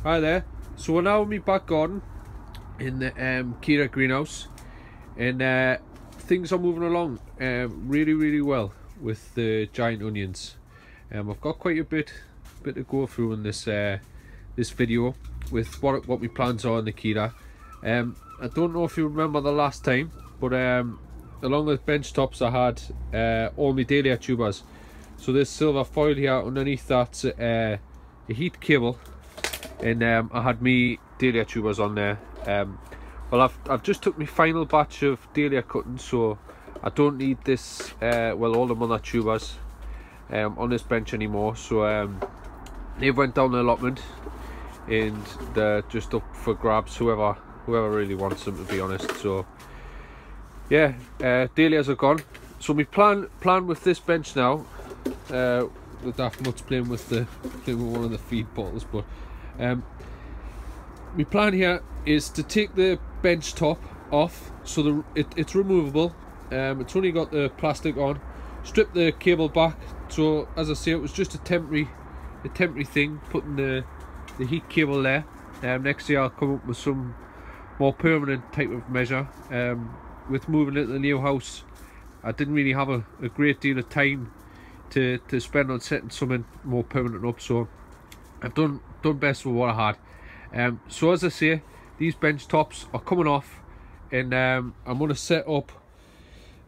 Hi there. So we're now in my back garden in the Keder Greenhouse, and things are moving along really well with the giant onions. I've got quite a bit to go through in this this video with what my plans are in the Keder. I don't know if you remember the last time, but along with bench tops I had all my dahlia tubers. So this silver foil here underneath, that's a heat cable, and I had me dahlia tubers on there. Well, I've just took my final batch of dahlia cuttings, so I don't need this all the mother tubers on this bench anymore. So they've went down the allotment and they're just up for grabs, whoever really wants them, to be honest. So yeah, dahlias are gone. So my plan with this bench now, with that much playing with one of the feed bottles, but my plan here is to take the bench top off, so it's removable. It's only got the plastic on. Strip the cable back. So as I say, it was just a temporary thing, putting the heat cable there. Next year I'll come up with some more permanent type of measure. With moving into the new house, I didn't really have a great deal of time to spend on setting something more permanent up, so I've done best with what I had. So as I say, these bench tops are coming off, and I'm going to set up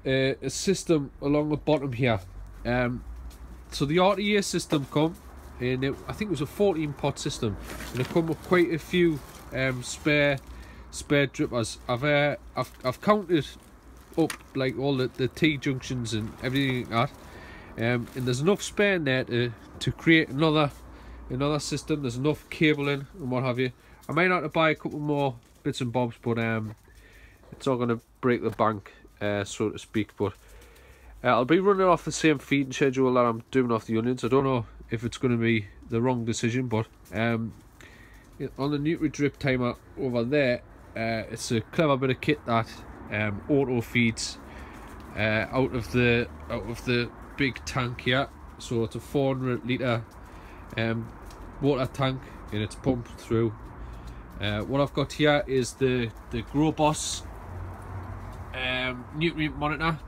a system along the bottom here. So the RTA system come, and I think it was a 14-pot system, and it come with quite a few spare drippers. I've counted up like all the T junctions and everything like that, and there's enough spare in there to create another system. There's enough cabling and what have you. I might have to buy a couple more bits and bobs, but it's not going to break the bank, so to speak. But I'll be running off the same feeding schedule that I'm doing off the onions. I don't know if it's going to be the wrong decision, but on the Nutri-Drip timer over there, it's a clever bit of kit that auto feeds out of the big tank here. So it's a 400 litre water tank, and it's pumped through. What I've got here is the Grow Boss nutrient monitor,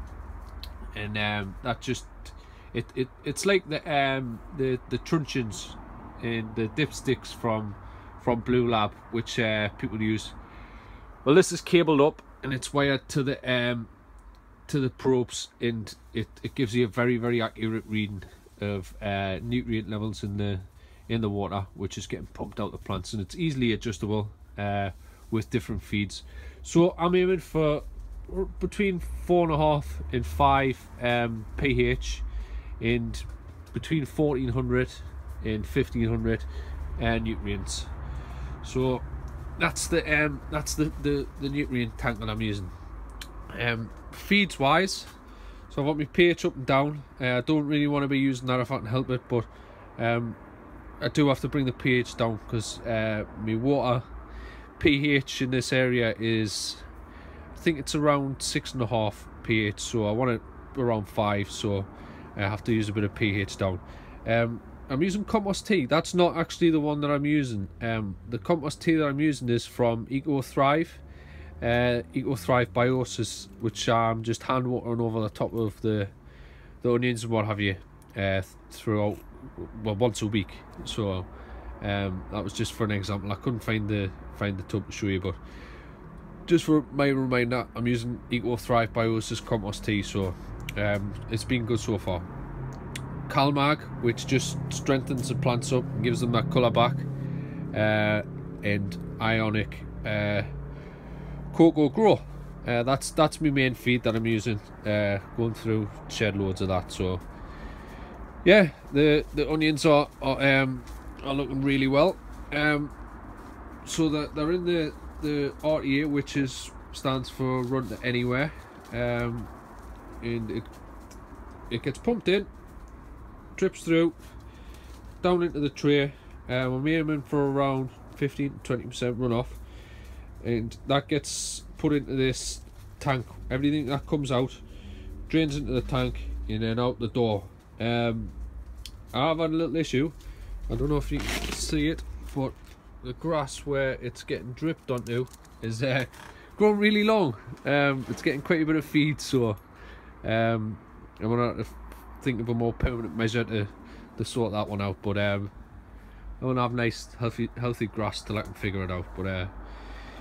and that just it's like the truncheons and the dipsticks from Blue Lab, which people use. Well, this is cabled up and it's wired to the probes, and it gives you a very accurate reading of nutrient levels in the water, which is getting pumped out the plants, and it's easily adjustable with different feeds. So I'm aiming for between 4.5 and 5 pH, and between 1400 and 1500 nutrients. So that's the nutrient tank that I'm using. Feeds wise, so I want my pH up and down. I don't really want to be using that if I can help it, but I do have to bring the pH down, because my water pH in this area is, I think it's around 6.5 pH, so I want it around 5, so I have to use a bit of pH down. I'm using compost tea. That's not actually the one that I'm using. The compost tea that I'm using is from EcoThrive Biosis, which I'm just hand watering over the top of the onions and what have you throughout, well, once a week. So that was just for an example. I couldn't find the tub to show you, but just for my reminder, I'm using EcoThrive Biosis compost tea. So it's been good so far. Calmag, which just strengthens the plants up and gives them that colour back, and Ionic Cocoa Grow. That's my main feed that I'm using. Going through shed loads of that. So yeah, the onions are looking really well. So that they're in the RTA, which stands for Run to Anywhere, and it gets pumped in, drips through down into the tray. I'm aiming for around 15 to 20% runoff, and that gets put into this tank. Everything that comes out drains into the tank and then out the door. I've had a little issue. I don't know if you can see it, but the grass where it's getting dripped onto is grown really long. It's getting quite a bit of feed, so I'm gonna have to think of a more permanent measure to sort that one out. But I want to have nice healthy grass till I can figure it out. But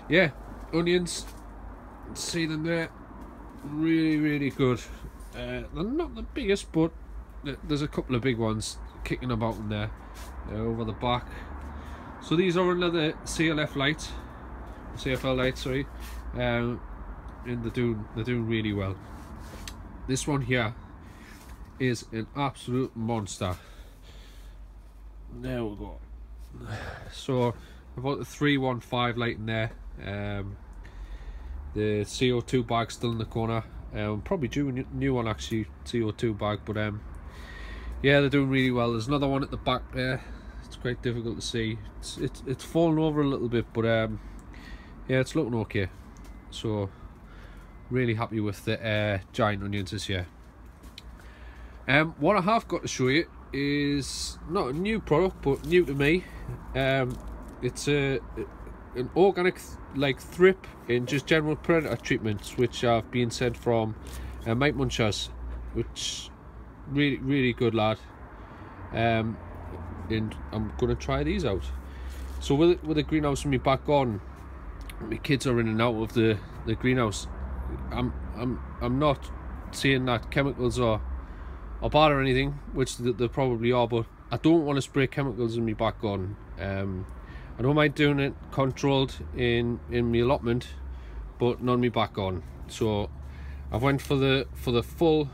yeah, onions, see them there, really good. They're not the biggest, but there's a couple of big ones kicking about in there over the back. So these are another CFL light, sorry, and they're doing really well. This one here is an absolute monster. There we go. So I've got the 315 light in there. The CO2 bag still in the corner. Probably due a new one actually, CO2 bag, but yeah, they're doing really well. There's another one at the back there. It's quite difficult to see. It's fallen over a little bit, but yeah, it's looking okay. So really happy with the giant onions this year. What I have got to show you is not a new product, but new to me. It's an organic like thrip in just general predator treatments, which have been sent from mite munchers, which really good, lad. And I'm gonna try these out. So with the greenhouse in my back garden, my kids are in and out of the greenhouse. I'm not saying that chemicals are bad or anything, which they probably are, but I don't want to spray chemicals in my back garden. I don't mind doing it controlled in my allotment, but not in my back garden. So I went for the full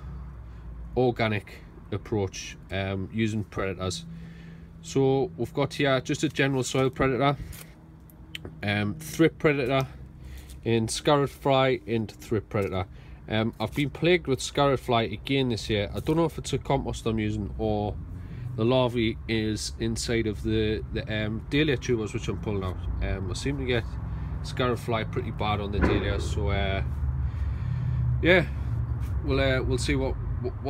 organic approach, using predators. So we've got here just a general soil predator, thrip predator, and scarlet fly and thrip predator. I've been plagued with scarlet fly again this year. I don't know if it's a compost I'm using or the larvae is inside of the dahlia tubers which I'm pulling out. I seem to get scarlet fly pretty bad on the dahlia, so yeah, we'll see what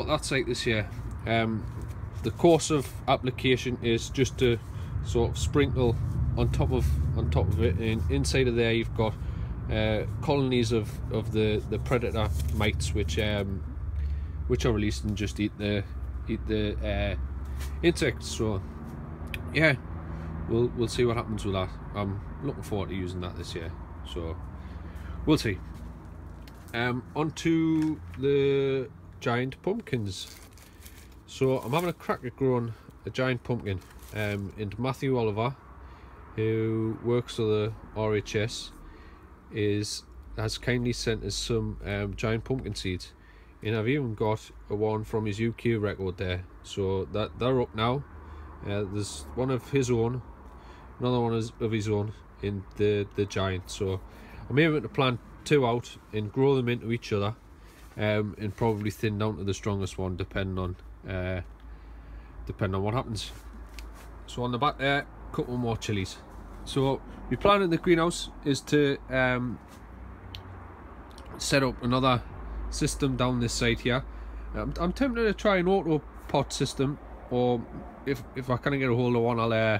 that's like this year. The course of application is just to sort of sprinkle on top of it, and inside of there you've got colonies of the predator mites, which are released and just eat the insects. So yeah, we'll see what happens with that. I'm looking forward to using that this year, so we'll see. Onto the giant pumpkins. So I'm having a crack at growing a giant pumpkin, and Matthew Oliver, who works for the RHS, has kindly sent us some giant pumpkin seeds, and I've even got a one from his UK record there. So they're up now. There's one of his own, another one of his own in the giant. So I'm aiming to plant two out and grow them into each other, and probably thin down to the strongest one, depending on what happens. So on the back there, a couple more chillies. So my plan in the greenhouse is to set up another system down this side here. I'm tempted to try an auto pot system, or if I can't get a hold of one, I'll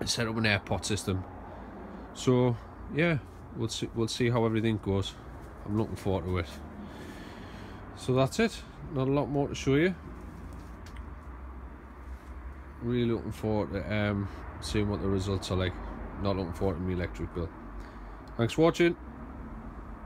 set up an air pot system. So yeah, we'll see how everything goes. I'm looking forward to it. So that's it. Not a lot more to show you. Really looking forward to seeing what the results are like. Not looking forward to my electric bill. Thanks for watching.